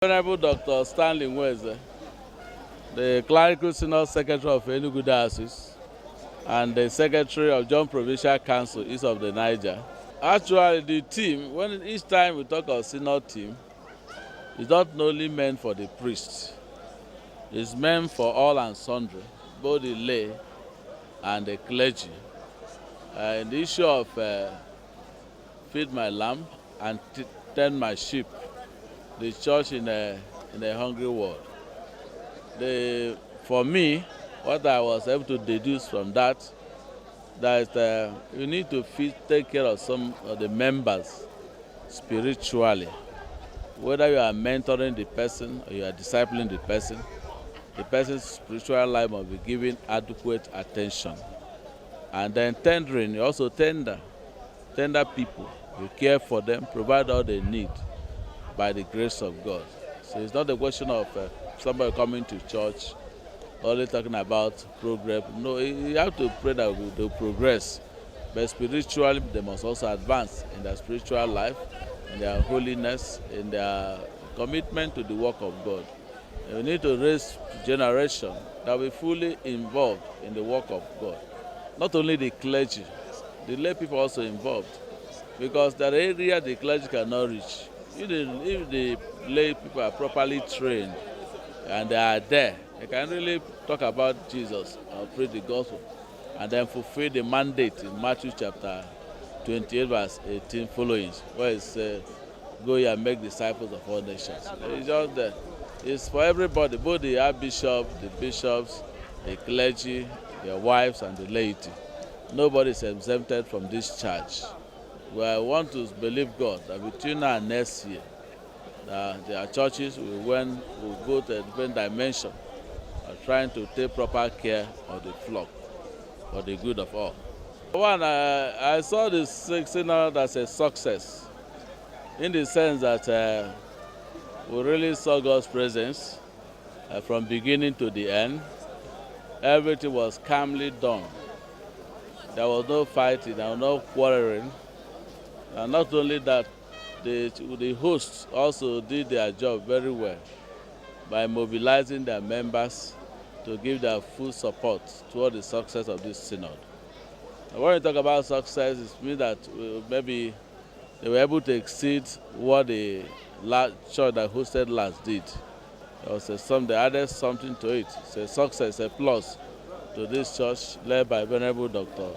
Honorable Dr. Stanley Nweze, the Clerical Synod Secretary of Enugu Diocese and the Secretary of John Provincial Council East of the Niger. Actually, the team, when each time we talk of Synod team, it's not only meant for the priests. It's meant for all and sundry, both the lay and the clergy. In the issue of feed my lamb and tend my sheep, the church in a hungry world. For me, what I was able to deduce from that you need to take care of some of the members spiritually. Whether you are mentoring the person or you are discipling the person's spiritual life must be given adequate attention. And then tendering, you also tender people. You care for them, provide all they need by the grace of God. So it's not a question of somebody coming to church only talking about progress. No, you have to pray that they'll progress. But spiritually, they must also advance in their spiritual life, in their holiness, in their commitment to the work of God. And we need to raise a generation that will be fully involved in the work of God. Not only the clergy, the lay people also involved. Because there are areas the clergy cannot reach. If the lay people are properly trained and they are there, they can really talk about Jesus or preach the gospel and then fulfill the mandate in Matthew chapter 28 verse 18 following, where it says, go ye and make disciples of all nations. It's just there. It's for everybody, both the archbishop, the bishops, the clergy, their wives and the laity. Nobody is exempted from this charge. We want to believe God that between now and next year, their churches will go to a different dimension of trying to take proper care of the flock for the good of all. One, I saw this synod as a success in the sense that we really saw God's presence from beginning to the end. Everything was calmly done. There was no fighting, there was no quarreling. And not only that, the hosts also did their job very well by mobilizing their members to give their full support toward the success of this synod. And when we talk about success, it means that maybe they were able to exceed what the church that hosted last did. They added something to it. It's a success, a plus to this church led by Venerable Dr.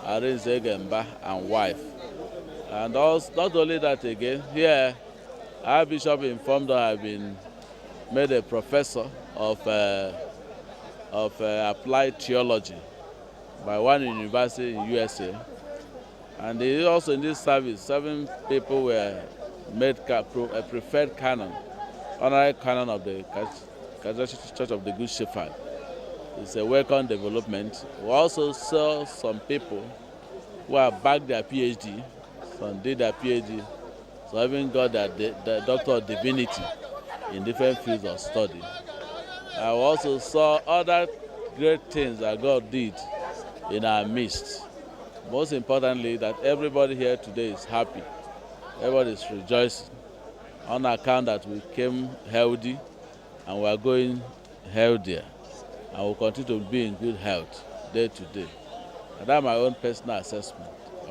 Nweze and wife. And also, not only that again, here our bishop informed that I've been made a professor of applied theology by one university in USA. And also in this service, 7 people were made a preferred canon, honorary canon of the Catholic Church of the Good Shepherd. It's a welcome development. We also saw some people who have backed their PhD. Some did their PhD, so even got the Doctor of Divinity in different fields of study. I also saw other great things that God did in our midst. Most importantly, that everybody here today is happy. Everybody is rejoicing on account that we came healthy and we are going healthier and will continue to be in good health day to day. And that's my own personal assessment.